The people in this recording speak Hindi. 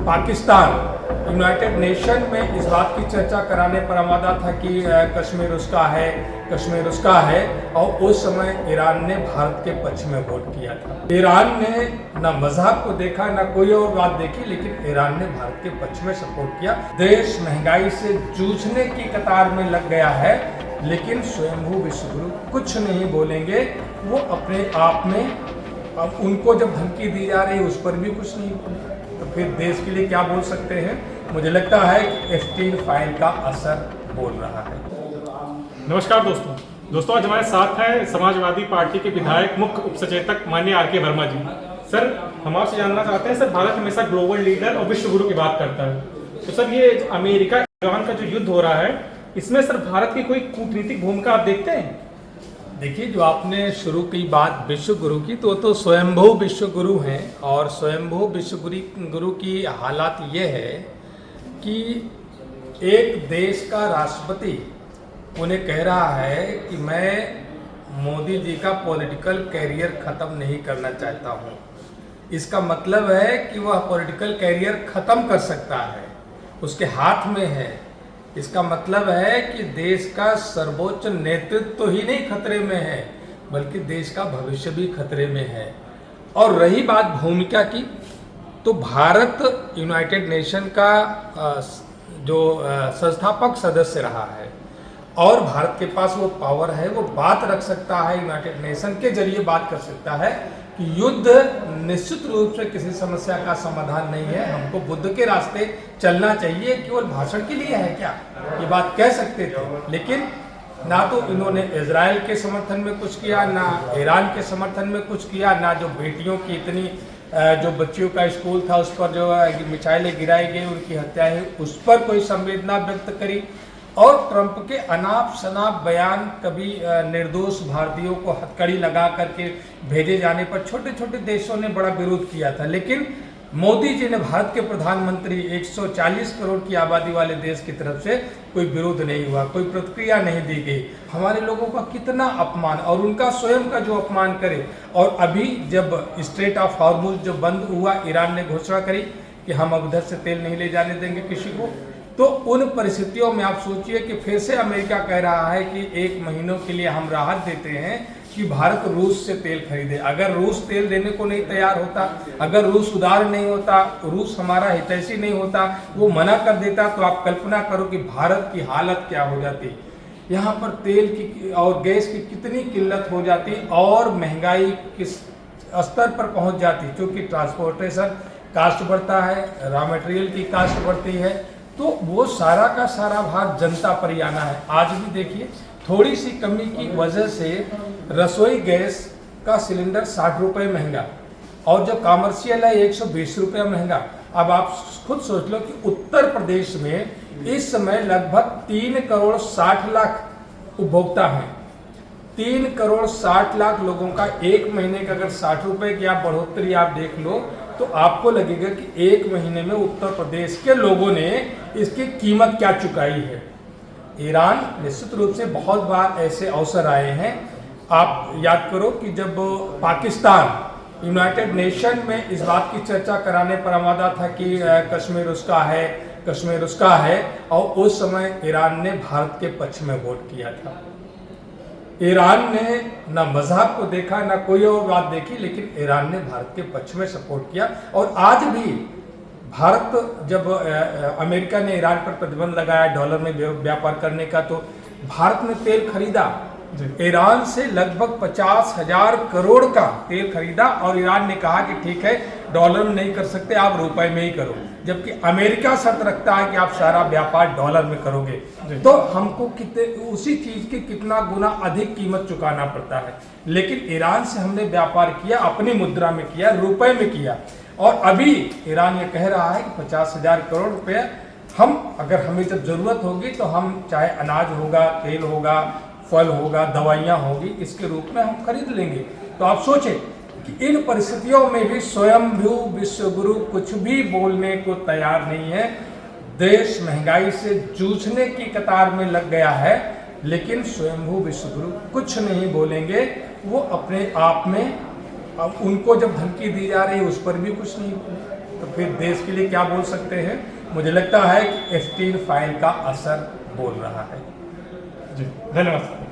पाकिस्तान यूनाइटेड नेशन में इस बात की चर्चा कराने पर आमादा था कि कश्मीर उसका है और उस समय ईरान ने भारत के पक्ष में वोट किया था। ईरान ने ना मजहब को देखा ना कोई और बात देखी, लेकिन ईरान ने भारत के पक्ष में सपोर्ट किया। देश महंगाई से जूझने की कतार में लग गया है, लेकिन स्वयंभू विश्वगुरु कुछ नहीं बोलेंगे। वो अपने आप में, अब उनको जब धमकी दी जा रही है उस पर भी कुछ नहीं बोले, तो फिर देश के लिए क्या बोल सकते हैं। मुझे लगता है कि एप्स्टीन फाइल का असर बोल रहा है। नमस्कार दोस्तों, आज हमारे साथ है समाजवादी पार्टी के विधायक मुख्य उपसचेतक माननीय आर.के. वर्मा जी। सर, हम आपसे जानना चाहते हैं, सर भारत हमेशा ग्लोबल लीडर और विश्व गुरु की बात करता है, तो सर ये अमेरिका ईरान का जो युद्ध हो रहा है, इसमें सर भारत की कोई कूटनीतिक भूमिका आप देखते हैं? देखिए, जो आपने शुरू की बात विश्व गुरु की, तो स्वयंभू विश्व गुरु हैं। और स्वयंभू विश्व गुरु की हालात ये है कि एक देश का राष्ट्रपति उन्हें कह रहा है कि मैं मोदी जी का पॉलिटिकल कैरियर ख़त्म नहीं करना चाहता हूँ। इसका मतलब है कि वह पॉलिटिकल कैरियर ख़त्म कर सकता है, उसके हाथ में है। इसका मतलब है कि देश का सर्वोच्च नेतृत्व तो ही नहीं खतरे में है, बल्कि देश का भविष्य भी खतरे में है। और रही बात भूमिका की, तो भारत यूनाइटेड नेशन का जो संस्थापक सदस्य रहा है और भारत के पास वो पावर है, वो बात रख सकता है, यूनाइटेड नेशन के जरिए बात कर सकता है कि युद्ध निश्चित रूप से किसी समस्या का समाधान नहीं है, हमको बुद्ध के रास्ते चलना चाहिए। केवल भाषण के लिए है क्या, ये बात कह सकते थे। लेकिन ना तो इन्होंने इजराइल के समर्थन में कुछ किया, ना ईरान के समर्थन में कुछ किया, ना जो बेटियों की इतनी जो बच्चियों का स्कूल था उस पर जो मिसाइलें गिराई गई, उनकी हत्या है, उस पर कोई संवेदना व्यक्त करी। और ट्रंप के अनाप शनाप बयान, कभी निर्दोष भारतीयों को हथकड़ी लगा करके भेजे जाने पर छोटे छोटे देशों ने बड़ा विरोध किया था। लेकिन मोदी जी ने, भारत के प्रधानमंत्री, 140 करोड़ की आबादी वाले देश की तरफ से कोई विरोध नहीं हुआ, कोई प्रतिक्रिया नहीं दी गई। हमारे लोगों का कितना अपमान, और उनका स्वयं का जो अपमान करे। और अभी जब स्ट्रेट ऑफ हॉर्मुज जो बंद हुआ, ईरान ने घोषणा करी कि हम अब उधर से तेल नहीं ले जाने देंगे किसी को, तो उन परिस्थितियों में आप सोचिए कि फिर से अमेरिका कह रहा है कि 1 महीनों के लिए हम राहत देते हैं कि भारत रूस से तेल खरीदे। अगर रूस तेल देने को नहीं तैयार होता, अगर रूस उदार नहीं होता, रूस हमारा हितैषी नहीं होता, वो मना कर देता, तो आप कल्पना करो कि भारत की हालत क्या हो जाती। यहाँ पर तेल की और गैस की कितनी किल्लत हो जाती और महंगाई किस स्तर पर पहुँच जाती, क्योंकि ट्रांसपोर्टेशन कास्ट बढ़ता है, रॉ मटेरियल की कास्ट बढ़ती है, तो वो सारा का सारा भार जनता पर ही आना है। आज भी देखिए, थोड़ी सी कमी की वजह से रसोई गैस का सिलेंडर 60 रुपये महंगा, और जो कॉमर्शियल है 120 रुपये महंगा। अब आप खुद सोच लो कि उत्तर प्रदेश में इस समय लगभग 3 करोड़ 60 लाख उपभोक्ता हैं। 3 करोड़ 60 लाख लोगों का एक महीने का अगर 60 रुपये की आप बढ़ोतरी आप देख लो, तो आपको लगेगा कि एक महीने में उत्तर प्रदेश के लोगों ने इसकी कीमत क्या चुकाई है। ईरान निश्चित रूप से बहुत बार ऐसे अवसर आए हैं। आप याद करो कि जब पाकिस्तान यूनाइटेड नेशन में इस बात की चर्चा कराने पर आमादा था कि कश्मीर उसका है, और उस समय ईरान ने भारत के पक्ष में वोट किया था। ईरान ने ना मजहब को देखा ना कोई और बात देखी, लेकिन ईरान ने भारत के पक्ष में सपोर्ट किया। और आज भी भारत, जब अमेरिका ने ईरान पर प्रतिबंध लगाया डॉलर में व्यापार करने का, तो भारत ने तेल खरीदा ईरान से लगभग 50,000 करोड़ का तेल खरीदा, और ईरान ने कहा कि ठीक है, डॉलर में नहीं कर सकते, आप रुपए में ही करो। जबकि अमेरिका शर्त रखता है कि आप सारा व्यापार डॉलर में करोगे, तो हमको कितने उसी चीज की कितना गुना अधिक कीमत चुकाना पड़ता है। लेकिन ईरान से हमने व्यापार किया, अपनी मुद्रा में किया, रुपए में किया। और अभी ईरान ये कह रहा है कि 50,000 करोड़ रुपये हम, अगर हमें जब जरूरत होगी तो हम, चाहे अनाज होगा, तेल होगा, फल होगा, दवाइयाँ होगी, इसके रूप में हम खरीद लेंगे। तो आप सोचें कि इन परिस्थितियों में भी स्वयंभू विश्वगुरु कुछ भी बोलने को तैयार नहीं है। देश महंगाई से जूझने की कतार में लग गया है, लेकिन स्वयंभू विश्वगुरु कुछ नहीं बोलेंगे। वो अपने आप में, अब उनको जब धमकी दी जा रही है उस पर भी कुछ नहीं बोले। तो फिर देश के लिए क्या बोल सकते हैं। मुझे लगता है कि एप्स्टीन फाइल का असर बोल रहा है। जी, धन्यवाद।